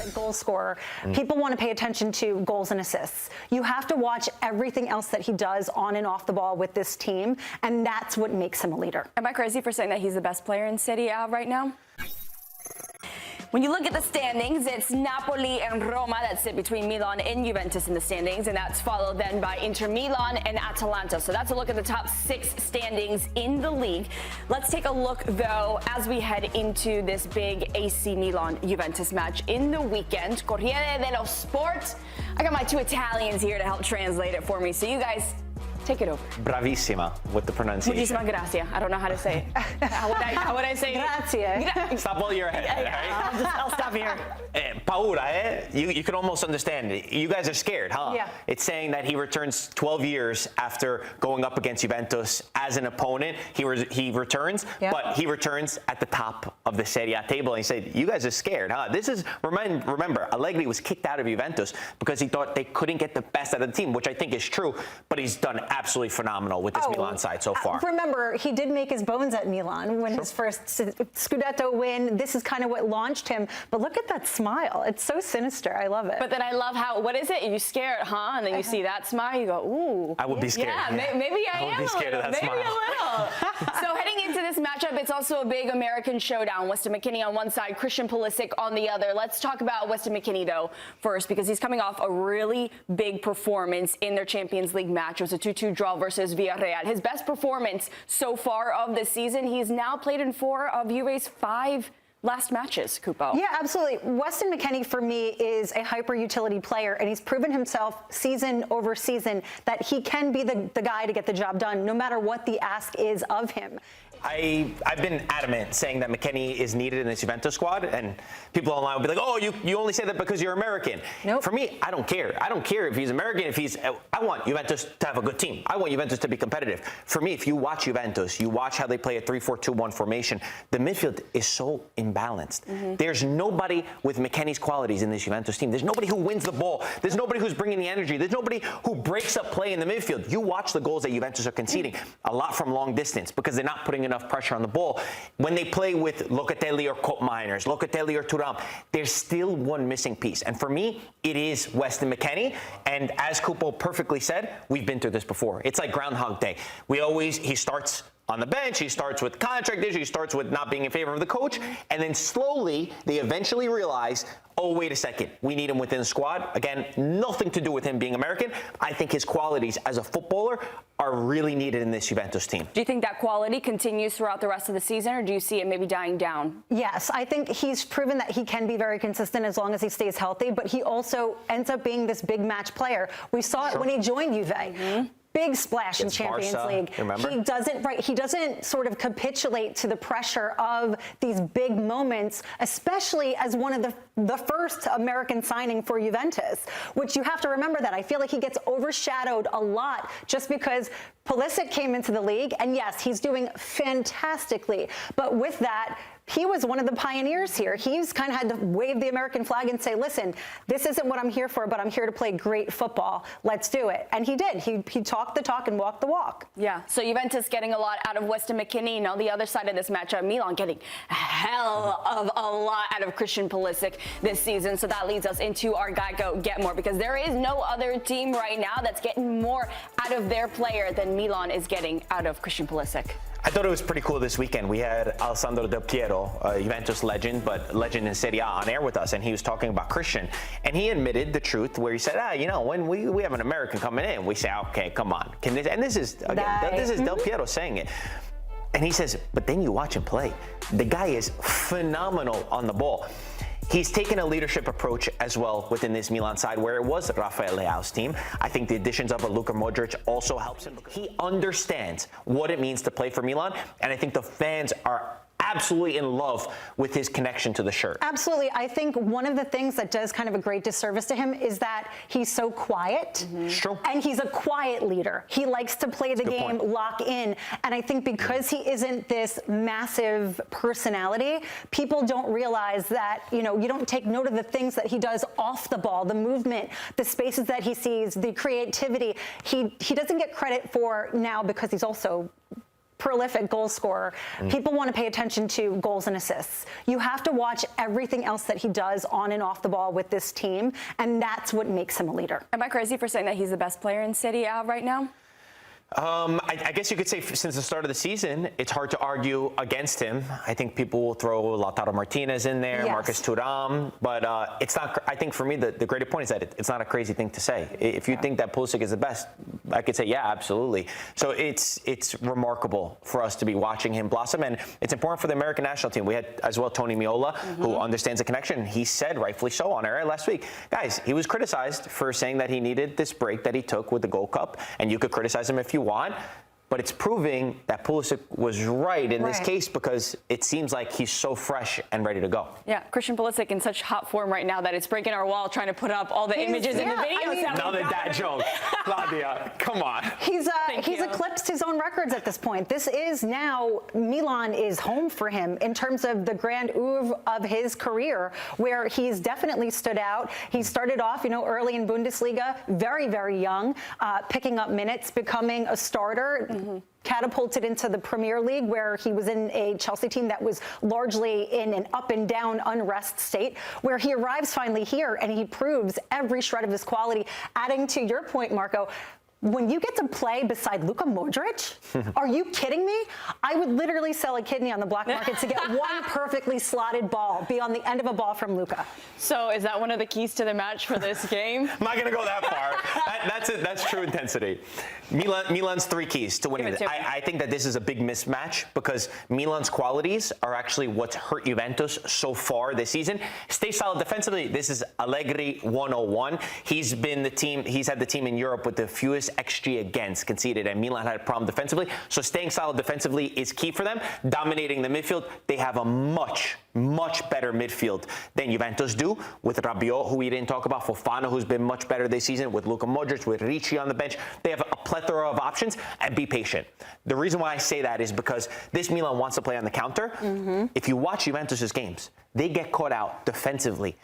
at goal scorer, people want to pay attention to goals and assists. You have to watch everything else that he does on and off the ball with this team, and that's what makes him a leader. Am I crazy for saying that he's the best player in Serie A right now? When you look at the standings, it's Napoli and Roma that sit between Milan and Juventus in the standings, and that's followed then by Inter Milan and Atalanta. So that's a look at the top 6 standings in the league. Let's take a look, though, as we head into this big AC Milan-Juventus match in the weekend. Corriere dello Sport. I got my 2 Italians here to help translate it for me, so you guys take it over. Bravissima with the pronunciation. Muchísimas gracias. I don't know how to say it. How would I say it? Grazie. Stop while you're ahead. Yeah, I'll stop here. Paura, eh? You can almost understand it. You guys are scared, huh? Yeah. It's saying that he returns 12 years after going up against Juventus as an opponent. He returns, but he returns at the top of the Serie A table. And he said, you guys are scared, huh? This is, remember, Allegri was kicked out of Juventus because he thought they couldn't get the best out of the team, which I think is true, but he's done absolutely phenomenal with this Milan side so far. Remember, he did make his bones at Milan when his first Scudetto win. This is kind of what launched him. But look at that smile. It's so sinister. I love it. But then I love how, what is it? You scared, huh? And then you see that smile, you go, ooh. I would be scared. Yeah, maybe I am would be scared of that maybe smile. a little. So heading into this matchup, it's also a big American showdown. Weston McKennie on one side, Christian Pulisic on the other. Let's talk about Weston McKennie, though, first, because he's coming off a really big performance in their Champions League match. It was a 2-2 draw versus Villarreal. His best performance so far of the season. He's now played in 4 of Juve's 5 last matches, Cupo. Yeah, absolutely. Weston McKennie, for me, is a hyper-utility player, and he's proven himself season over season that he can be the guy to get the job done, no matter what the ask is of him. I've been adamant saying that McKennie is needed in this Juventus squad, and people online will be like, oh, you only say that because you're American. Nope. For me, I don't care. I don't care if he's American, I want Juventus to have a good team. I want Juventus to be competitive. For me, if you watch Juventus, you watch how they play a 3-4-2-1 formation, the midfield is so imbalanced. There's nobody with McKennie's qualities in this Juventus team. There's nobody who wins the ball. There's nobody who's bringing the energy. There's nobody who breaks up play in the midfield. You watch the goals that Juventus are conceding, a lot from long distance, because they're not putting enough pressure on the ball. When they play with Locatelli or Koopmeiners, Locatelli or Thuram, there's still one missing piece. And for me, it is Weston McKennie. And as Cupo perfectly said, we've been through this before. It's like Groundhog Day. He starts on the bench, he starts with contract issues, he starts with not being in favor of the coach, and then slowly they eventually realize, oh, wait a second, we need him within the squad. Again, nothing to do with him being American. I think his qualities as a footballer are really needed in this Juventus team. Do you think that quality continues throughout the rest of the season, or do you see it maybe dying down? Yes, I think he's proven that he can be very consistent as long as he stays healthy, but he also ends up being this big match player. We saw it when he joined Juve. Big splash in Champions League. Remember? He doesn't sort of capitulate to the pressure of these big moments, especially as one of the first American signing for Juventus, which you have to remember that. I feel like he gets overshadowed a lot just because Pulisic came into the league, and yes, he's doing fantastically. But with that, he was one of the pioneers here. He's kind of had to wave the American flag and say, listen, this isn't what I'm here for, but I'm here to play great football. Let's do it. And he did. He talked the talk and walked the walk. Yeah, so Juventus getting a lot out of Weston McKennie. Now, the other side of this matchup, Milan getting a hell of a lot out of Christian Pulisic this season. So that leads us into our Guy Go Get More, because there is no other team right now that's getting more out of their player than Milan is getting out of Christian Pulisic. I thought it was pretty cool this weekend. We had Alessandro Del Piero, a Juventus legend, but legend in Serie A, on air with us, and he was talking about Christian. And he admitted the truth where he said, when we have an American coming in, we say, okay, come on. This is Del Piero saying it. And he says, but then you watch him play. The guy is phenomenal on the ball. He's taken a leadership approach as well within this Milan side, where it was Rafael Leao's team. I think the additions of a Luka Modric also helps him. He understands what it means to play for Milan, and I think the fans are absolutely in love with his connection to the shirt. Absolutely. I think one of the things that does kind of a great disservice to him is that he's so quiet. True. And he's a quiet leader. He likes to play the game, lock in. And I think because he isn't this massive personality, people don't realize that, you don't take note of the things that he does off the ball, the movement, the spaces that he sees, the creativity. He doesn't get credit for now because he's also prolific goal scorer, people want to pay attention to goals and assists. You have to watch everything else that he does on and off the ball with this team, and that's what makes him a leader. Am I crazy for saying that he's the best player in Serie A right now? I guess you could say since the start of the season, it's hard to argue against him. I think people will throw Lautaro Martinez in there, Yes. Marcus Thuram, but it's not. I think for me, the greater point is that it's not a crazy thing to say. If you think that Pulisic is the best, I could say, yeah, absolutely. So it's remarkable for us to be watching him blossom, and it's important for the American national team. We had as well Tony Meola, who understands the connection. He said, rightfully so, on air last week, guys, he was criticized for saying that he needed this break that he took with the Gold Cup, and you could criticize him if you want, but it's proving that Pulisic was right in this case because it seems like he's so fresh and ready to go. Yeah, Christian Pulisic in such hot form right now that it's breaking our wall trying to put up all the images and the videos. Another dad joke. Claudia, come on. He's eclipsed his own records at this point. This is now, Milan is home for him in terms of the grand oeuvre of his career, where he's definitely stood out. He started off, early in Bundesliga, very, very young, picking up minutes, becoming a starter. Catapulted into the Premier League, where he was in a Chelsea team that was largely in an up and down unrest state, where he arrives finally here and he proves every shred of his quality. Adding to your point, Marco, when you get to play beside Luka Modric, are you kidding me? I would literally sell a kidney on the black market to get one perfectly slotted ball, be on the end of a ball from Luka. So is that one of the keys to the match for this game? I'm not going to go that far. That's true intensity. Milan's three keys to winning this. I think that this is a big mismatch because Milan's qualities are actually what's hurt Juventus so far this season. Stay solid defensively. This is Allegri 101. He's had the team in Europe with the fewest XG against conceded, and Milan had a problem defensively. So staying solid defensively is key for them. Dominating the midfield, they have a much better midfield than Juventus do, with Rabiot, who we didn't talk about, Fofana, who's been much better this season, with Luka Modric, with Ricci on the bench. They have a plethora of options, and be patient. The reason why I say that is because this Milan wants to play on the counter. If you watch Juventus's games, they get caught out defensively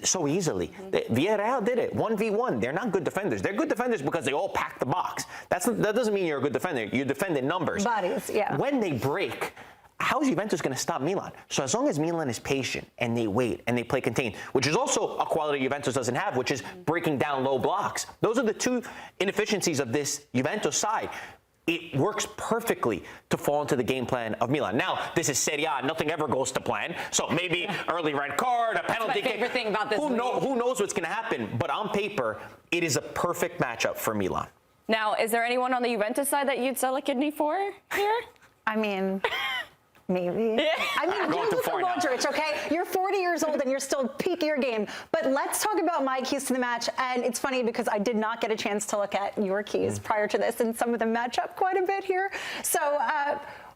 so easily. Villarreal did it, 1v1. They're not good defenders. They're good defenders because they all pack the box. That doesn't mean you're a good defender. You defend in numbers. Bodies, yeah. When they break, how is Juventus going to stop Milan? So as long as Milan is patient and they wait and they play contained, which is also a quality Juventus doesn't have, which is breaking down low blocks. Those are the two inefficiencies of this Juventus side. It works perfectly to fall into the game plan of Milan. Now, this is Serie A. Nothing ever goes to plan. So maybe early red card, a penalty kick. That's my favorite thing about this Who knows what's going to happen? But on paper, it is a perfect matchup for Milan. Now, is there anyone on the Juventus side that you'd sell a kidney for here? I mean, maybe. I mean, you're Luka Modric, okay? You're 40 years old and you're still peak of your game. But let's talk about my keys to the match. And it's funny because I did not get a chance to look at your keys prior to this, and some of them match up quite a bit here. So,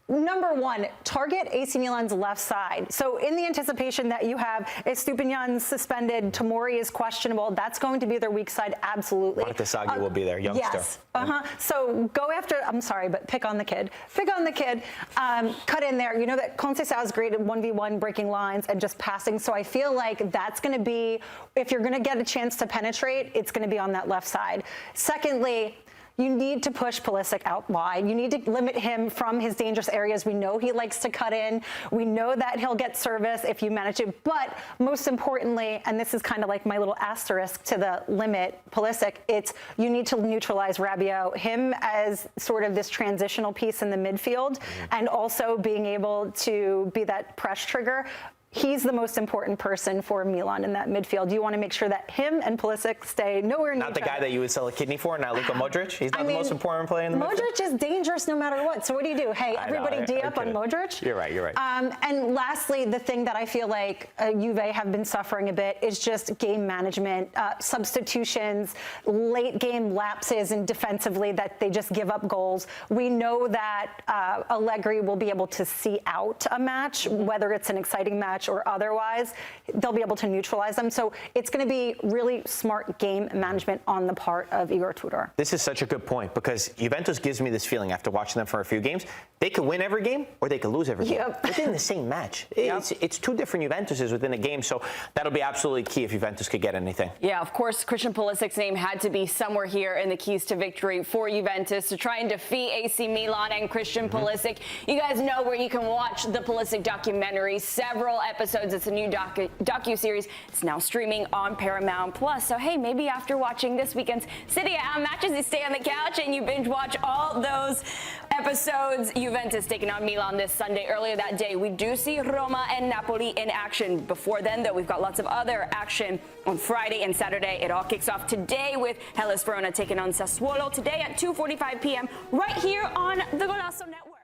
number one, target AC Milan's left side. So in the anticipation that you have Estupiñán's suspended, Tomori is questionable, that's going to be their weak side, absolutely. Martesaghi will be there, youngster. Yes. So go after, I'm sorry, but pick on the kid. Pick on the kid. Cut in there. You know that Concacaf is great at 1v1 breaking lines and just passing. So I feel like that's going to be, if you're going to get a chance to penetrate, it's going to be on that left side. Secondly, you need to push Pulisic out wide. You need to limit him from his dangerous areas. We know he likes to cut in. We know that he'll get service if you manage to. But most importantly, and this is kind of like my little asterisk to the limit Pulisic, it's you need to neutralize Rabiot, him as sort of this transitional piece in the midfield, and also being able to be that press trigger. He's the most important person for Milan in that midfield. You want to make sure that him and Pulisic stay nowhere near. Not the guy that you would sell a kidney for, not Luka Modric. He's not the most important player in the midfield. Modric is dangerous no matter what. So what do? Hey, everybody D up on Modric? You're right. And lastly, the thing that I feel like Juve have been suffering a bit is just game management, substitutions, late game lapses, and defensively that they just give up goals. We know that Allegri will be able to see out a match, whether it's an exciting match match or otherwise, they'll be able to neutralize them. So it's going to be really smart game management on the part of Igor Tudor. This is such a good point because Juventus gives me this feeling after watching them for a few games. They could win every game or they could lose every game within the same match. It's two different Juventuses within a game, so that'll be absolutely key if Juventus could get anything. Yeah, of course, Christian Pulisic's name had to be somewhere here in the keys to victory for Juventus to try and defeat AC Milan and Christian Pulisic. You guys know where you can watch the Pulisic documentary, several episodes. It's a new docu-series. It's now streaming on Paramount Plus. So, hey, maybe after watching this weekend's Serie A matches, you stay on the couch and you binge watch all those episodes. Juventus taking on Milan this Sunday. Earlier that day, we do see Roma and Napoli in action. Before then, though, we've got lots of other action on Friday and Saturday. It all kicks off today with Hellas Verona taking on Sassuolo today at 2:45 p.m. right here on the Golazo Network.